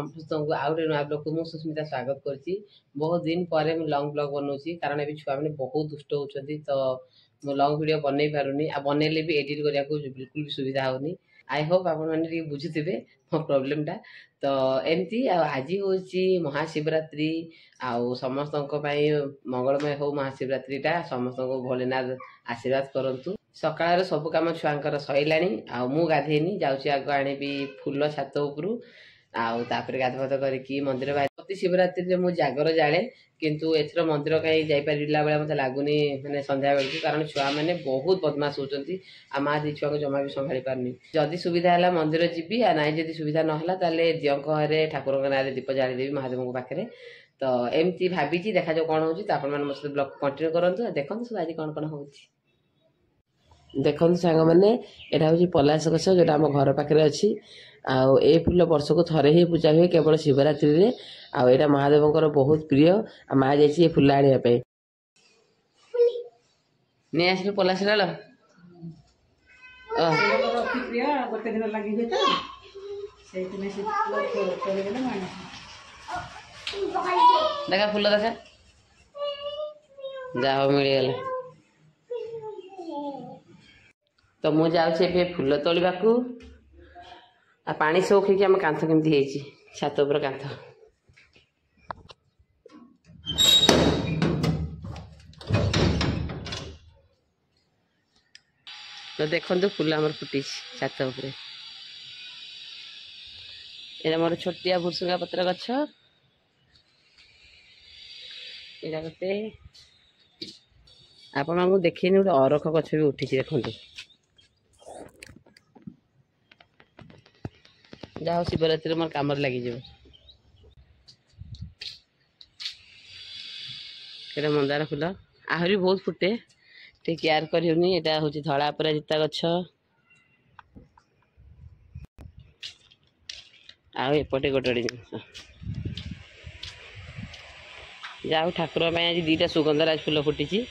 समस्त को आउ नुआ ब्लॉग को मुझे सुस्मिता स्वागत करछि। बहुत दिन पर लॉन्ग ब्लॉग बनाऊँगी कारण ए छुआ मैंने बहुत दुष्ट होती तो मो लॉन्ग वीडियो बनई पारुनी आ बनैले भी एडिट करने को बिल्कुल भी सुविधा होनी। आई होप आप मैंने बुझुवे मो प्रोब्लेम टा। तो एमती आज हूँ महाशिवरात्रि आउ समस्त मंगलमय हो महाशिवरात्रिटा समस्त को भोलेनाथ आशीर्वाद करंतु। सकाळ सब कम छुआंकर सैलाणी आउ गाधेनी जाऊँगी आग आनी फूल छात उपरू आउे गाधपात करके मंदिर बाहर प्रति शिवरात्रि मुझे जागर जाए किंतु एथर मंदिर कहीं जापारा बेले मत लगुनि मैंने संध्या बेलू कारण छुआ मैंने बहुत बदमाश होती आ माँ दी छुआ को जमा भी संभाली पारनी। जदि सुविधा है मंदिर जी आ ना जदि सुविधा नाला दियों घरे ठाकुर ना दीप जादेवी महादेव पाखे। तो एमती भावी देखा जाऊ कौन हो मो सहित ब्लॉग कंटिन्यू करूँ देखो सब आज कौन कौन हो देखो सांग मैंने यहाँ हूँ पलाश गछ जो आम घर पाखे अच्छी आउ ए फूल वर्ष को थरे ही पूजा हुए केवल शिवरात्रि रे आउ एटा महादेवंकर बहुत प्रिय आ माँ जाइए फूल आने नहीं आस पलाश डाल देखा फूल देखा जा मिलगला तो मुझे जाऊे फूल तोड़ा आ पानी सोखी आम कांथ केमती छात उपर कांथ तो देखो फूल आमर फुटी छात उपर ये मोर छोटिया भुसुंगा पत्र गछ यहाँ गोटे आपको देखनी गोटे अरख गछ भी उठी देखो जाओ शिवरात्रि मोर कम लगे मंदार फूल आहरी बहुत फुटे टे केयर करनी। यहाँ हूँ धला अपराजिता गछ आपटे गोटे जिन जाओ ठाकुर आज दीटा सुगंधराज फूल फुटी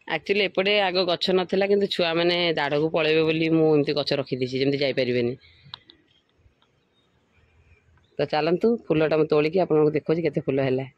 एक्चुअली एपटे आग गछ नाला कि छुआ मैंने दाड़ को पलैबे बोली मुझे गछ रखीदी जमी जापारे। तो चलतु फूलटा मैं तोलिकी आपको देखो केते फूल है।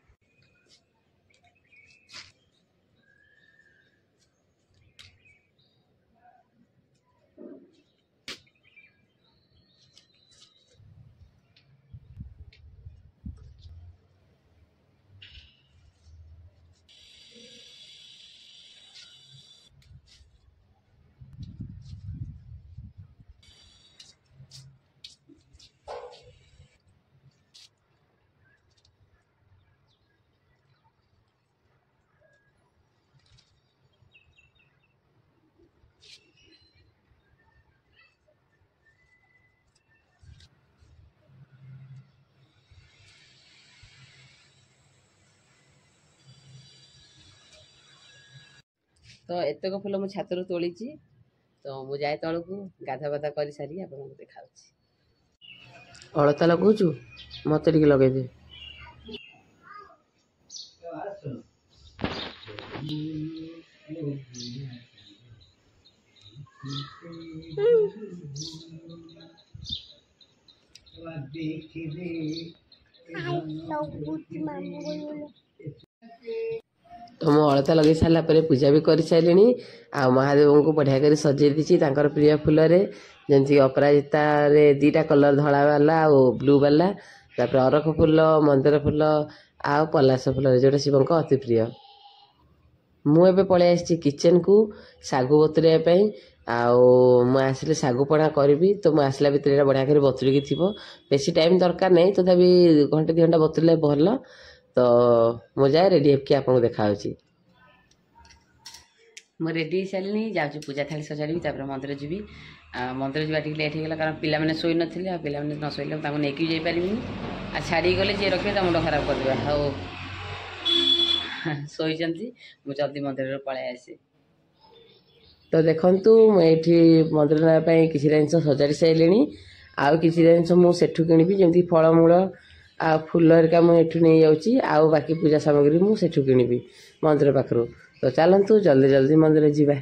तो एतक फूल मुझे छात तोली तो मुझे जाए तौक गाधा बाधा कर सारी आपको देखा अलता लगुचु मत लगे दे तो मु अलता लगे सारा पूजा भी कर सारे आ महादेव को बढ़िया कर सजे दी प्रिय फूल जमी अपराजिता दीटा कलर धला वाला आ ब्लू वाला अरख फूल मंदार फूल आ पलाश फूल जोटा शिव को अति प्रिय। मुझे पलि आसी किचन को सागु बतुराई आसिले सागु पढ़ा करी तो मुझे आसला भितर बढ़िया कर बतुरिकी थी बेसी टाइम दरकार नहीं तथापि घंटे 2 घंटा बतुरले भल। तो मुझे जाए रेडी होकर आपको देखा मुझे रेडी सारे जाऊँ पूजा थाली सजाड़ी मंदिर जी मंदिर जावा टे लेट होगा कारण पिला मैंने शोई नी पिला न शोले नहीं जापारि आ छाड़ी गले जी रखे मुंड खराब करदे हाँ शोई मुझे जल्दी मंदिर पलि आसे। तो देखु मुझे मंदिर नापी किसी जिन सजाड़ी सारे आउ किसी जिन मुझे किणी जमी फलमूल आ फूल हरिका मुझे नहीं जाऊँगी आउ बाकी पूजा सामग्री मुझे किनिबी मंदिर पाखु। तो चलतु जल्दी जल्दी मंदिर जावा।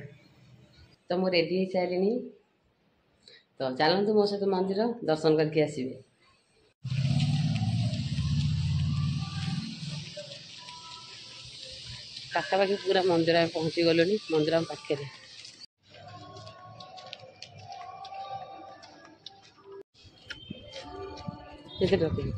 तो मुझे रेडी हो सारे तो चलतु मो सहित मंदिर दर्शन करके आसबे। पाखापाखि पूरा मंदिर में पहुँची गलु मंदिर पाखे रखी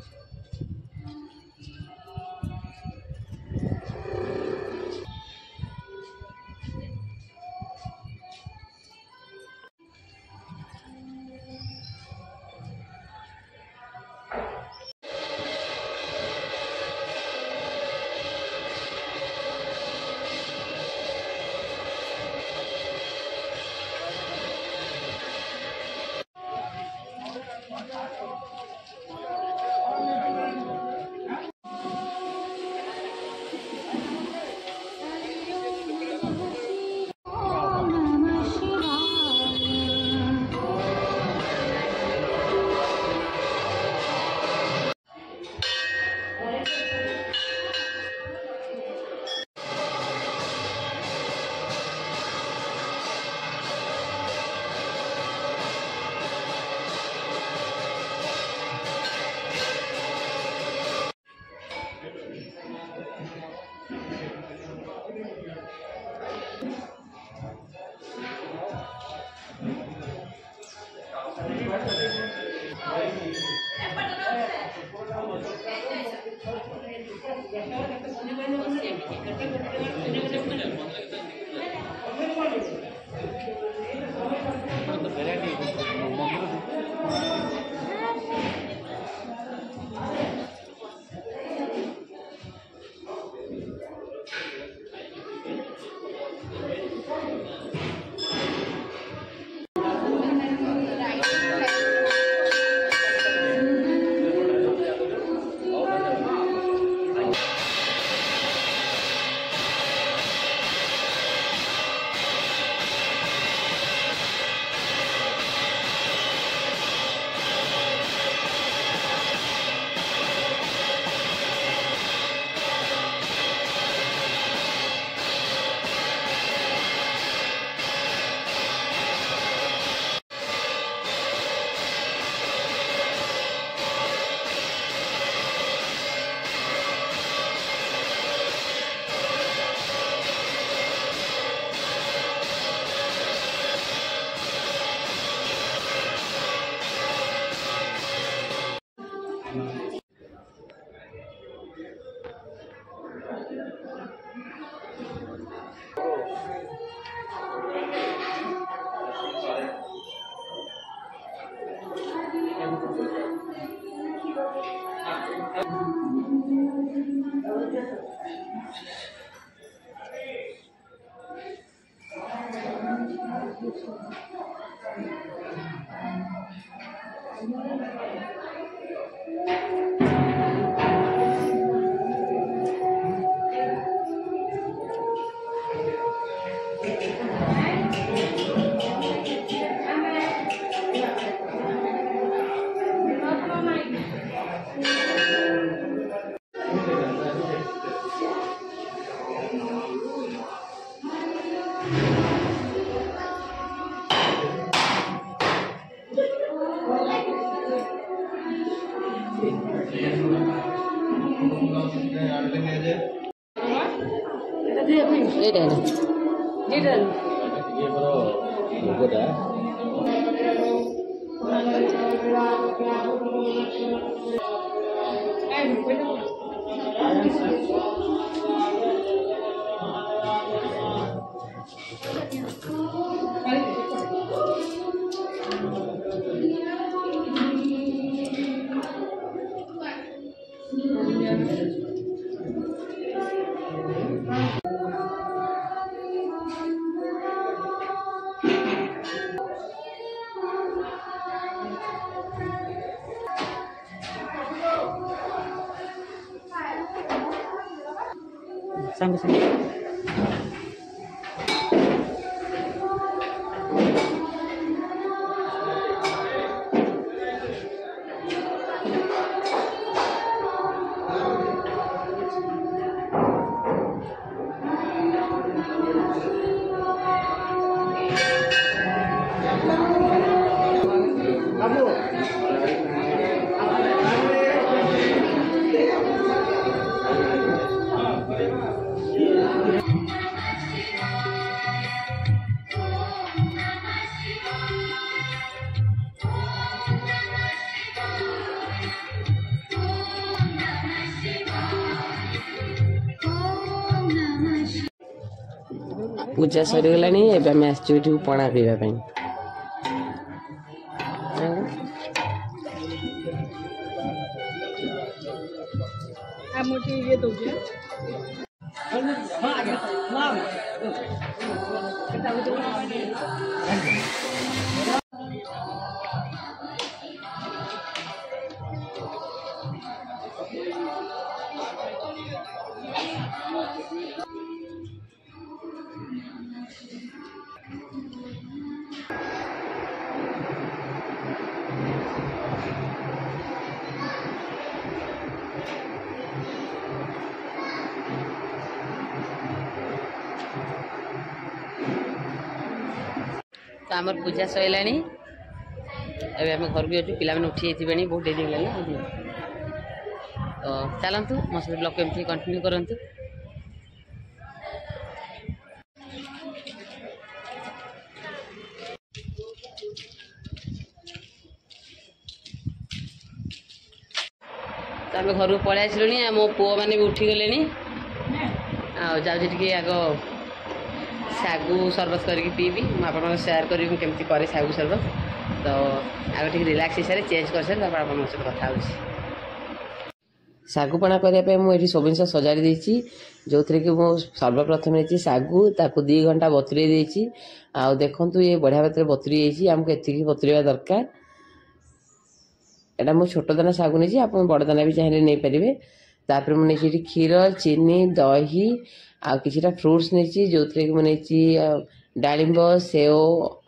संग संग पूजा सरीगला एवं आम आसू पणा पीवाई तो आमर पूजा सैला अभी आम घर भी पिला उठी जाइए बहुत डेरी है तो चलतु मो सब ब्लॉग एमती कंटिन्यू करूँ। तो आम घर को पलि आसलु मो पुओ मैंने भी उठीगले जाऊँगी आग सागु सरबत करके पीबी मुझे सेयार करी केमती करे सागु सरबत तो आगे ठीक रिलैक्स हो सारे चेंज कर सारे आप सहित कथा हो सागुपणा करने मुझे सब जिन सजाड़ी देती जो थी कि मुझे सर्वप्रथम नहीं सागु ताकू 2 घंटा बतुरे देती आ देखु ये बढ़िया भाव बतुरी आमको एति बतुरवा दरकार एटा मुझे छोट दाना सागु नहीं आप बड़ दाना भी चाहिए नहीं पारे तापर मुझे क्षीर चीनी दही आ किछिटा फ्रूट्स नहीं जो थी कि मुझे डालिंब सेव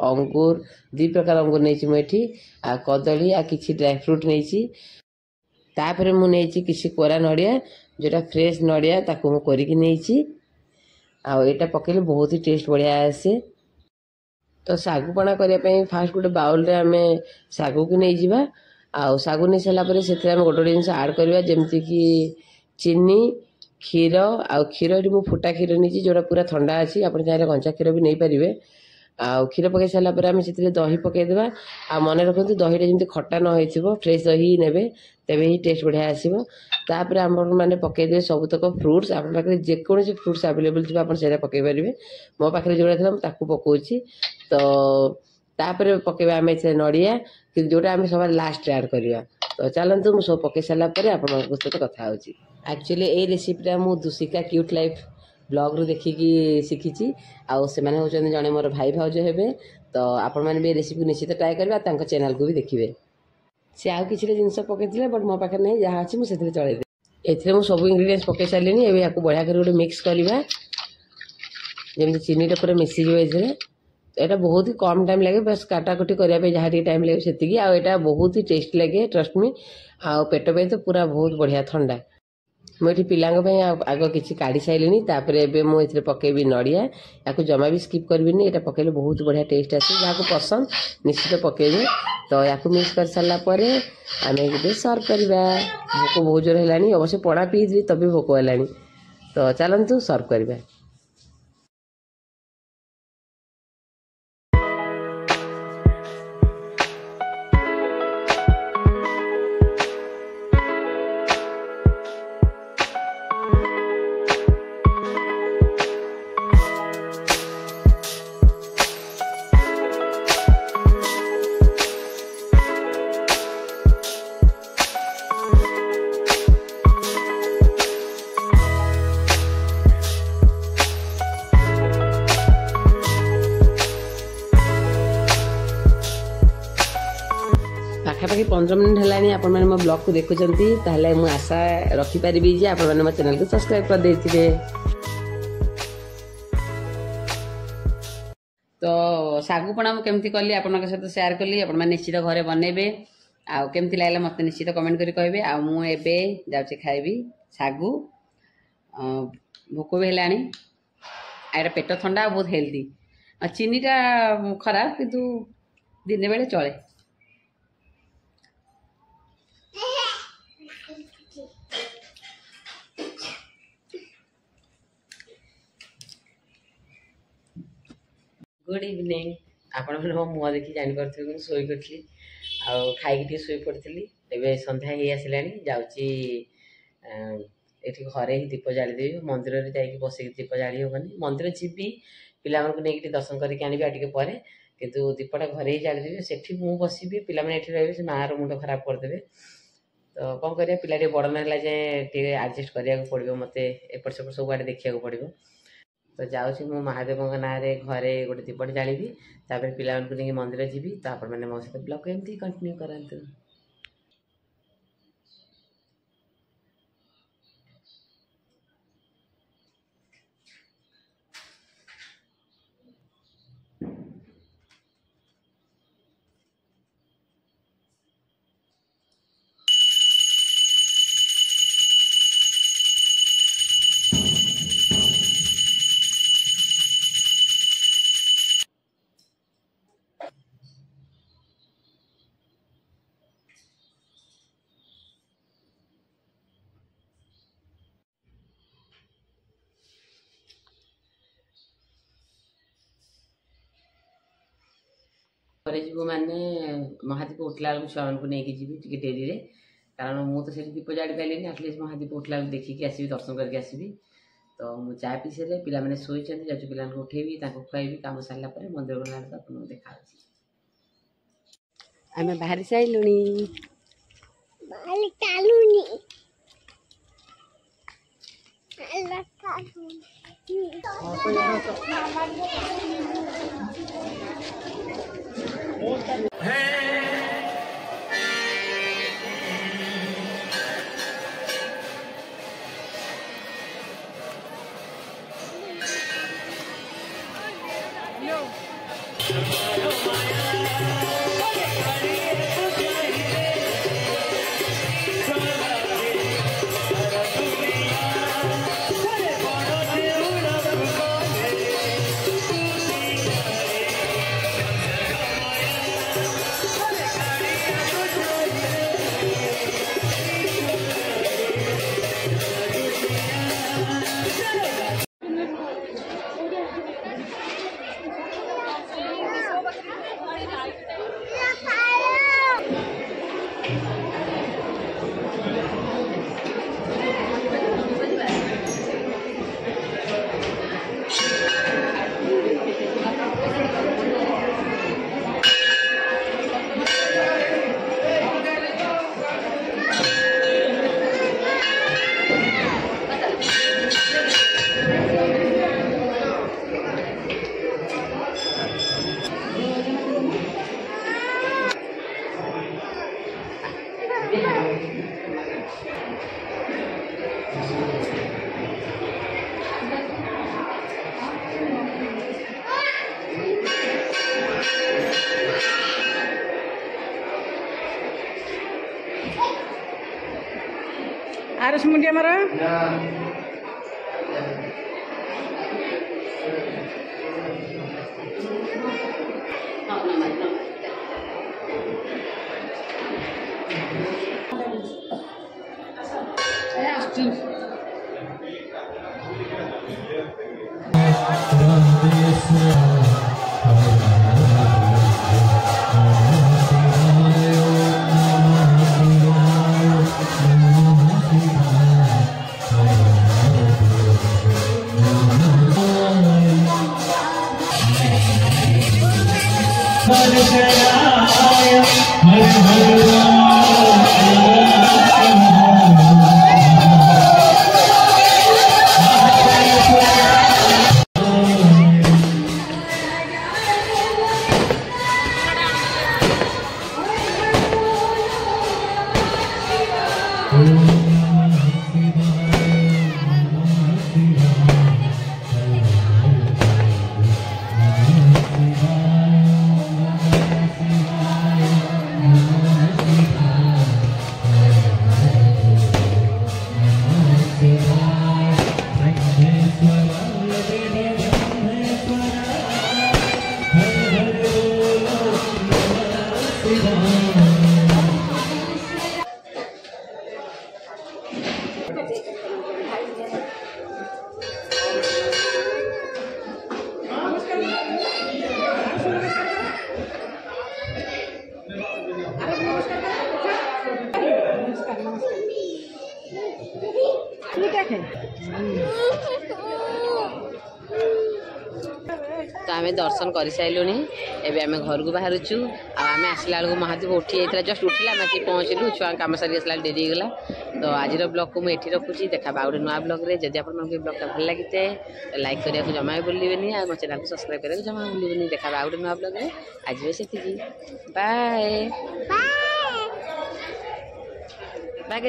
अंगूर 2 प्रकार अंगूर नहीं मुझे आ कदली आ किछि ड्राई फ्रूट नहीं तापर मुझे किसी कोरा नड़िया जोटा फ्रेश नड़िया ताकू मु करके नहीं आटा पकड़े बहुत ही टेस्ट बढ़िया आसे। तो सागुपणा करने फास्ट गोटे बाउल रे आम सागु को नहीं जावा आउ सागु नहीं सारापर से गोटे गोटे जिन आड करवा जमती कि चीनी क्षीर आउ क्षीर ये फुटा क्षीर नहीं जोटा पूरा ठंडा अच्छी आप चाहिए कंचा क्षीर भी नहीं पारे आउ क्षीर पकई सारापर आम से दही पकईदेवा आ मन रखु दहीटा जमी खटा न हो फ्रेश दही ने तेरे ही टेस्ट बढ़िया आसो तापर आम मैंने पकईदे सबुतक फ्रुट्स आप जेकोसी फ्रुट्स आवेलेबल थी आप पकई पारे मो पाखे जोड़ा था पकाऊँगी तो तापर पकईवा आम नड़िया कि जोटा आम सब लास्ट ऐड करवा तो चलतु मुझे सब पकई सारापर आप सहित कथा हो एक्चुअली ये रेसिपीटा मु दुशिका क्यूट लाइफ ब्लॉग रू देखिकी शिखी आउ से जड़े मोर भाई भाउज हे तो आपण मैंने भी रेसिपी निश्चित ट्राए करेंगे चैनल को भी देखिए सी आउ कि जिन पकई बट मो पाखे नहीं जहाँ अच्छी मुझे चलैदे ये सब इंग्रेडिएंट्स पकई सारे ये बढ़िया कर गोटे मिक्स करवा जमी चीनीटा पूरा मिसीज यहाँ बहुत ही कम टाइम लगे बस काटाकुटी करने जहाँ टाइम लगे से आटा बहुत ही टेस्ट लगे ट्रस्ट मी आ पेट पे तो पूरा बहुत बढ़िया ठंडा मुझे पिला आग किसी काढ़ी सारे तापर मुझे पकेबी नड़िया या जमा भी स्किप करी ये पकेले बहुत बढ़िया टेस्ट आसे जहाँ पसंद निश्चित पकेबे तो या मिक्स कर सारापर आम सर्व करवा भोक बहुत जोर है अवश्य पणा पी तब भी भोक है तो चलतु सर्व करवा। पाखापाखि 15 मिनट है आप मो ब्लॉग को देखुं मुझे आशा रखिपारि आप मो चैनल को सब्सक्राइब कर देथिबे। तो सागुपणा मुझे केमती कली आप सहित सेयार कली आप निश्चित घरे बनइबे आउ केमती लागला मत निश्चित कमेंट करी कहबे आ मु एबे जाउछि खाइबी सागु भोक भी हेलानी आइटा पेट ठंडा बहुत हेल्दी चीनीटा खराब किंतु दिन बेले चले। गुड इवनिंग आपण मैंने मो मुह देखी जापर मुझे शोई पड़ी खाई शोई पड़ी एवं सन्ध्या ही आसला जाऊँगी घरे ही दीप जादेवी मंदिर में जाकि बस दीप जाली हेनी मंदिर जी पिला नहीं दर्शन करके आने टे किंतु दीपटा घरे ही जादेवी से मुझे पिला रही से माँ मुंड खराब करदे तो कौन कर पिला बड़ नाला जाए आडजस्ट कराया पड़ो मत एपट सेपट सब आड़े देखा पड़ो तो जाऊँगी मो महादेव ना घरे गोटे दीपट जाली तापर पिला नहीं मंदिर जी तो मैंने मो सहित ब्लॉग एमती कंटिन्यू करातु। जीव मैंने महादीप उठला बेलू छुआ को लेकिन जी डेरी रे कारण मुझे दीप जाड़ी पारे आटलिस्ट महादीप उठला देखिकी आसवि दर्शन करके आसवि तो मुझे चाय पी सारे पिला शोई जाऊँ पिला उठेबी खुआबी कम सारा मंदिर गला आपको देखा आम बाहरी सारे आरस मुंडिया मार तो आम दर्शन कर सारूँ एवं आम घर को बाहरुचु आम आसला बेलू महादीप उठी जाता जस्ट उठिला आम पहुँचलु छुआ कम सारी आसला डेरी होगा तो आज ब्लॉग को मुझे रखुची देखा गोटे नुआ ब्लॉग रे जब आप ब्लॉगटा भल लगी तो लाइक करने को जमा भी भूलें और मो चैनल को सब्सक्राइब करने को जमा भूलें देखा गोटे नुआ ब्लॉग रे आज भी से बाय बाय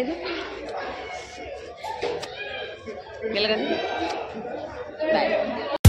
बाय।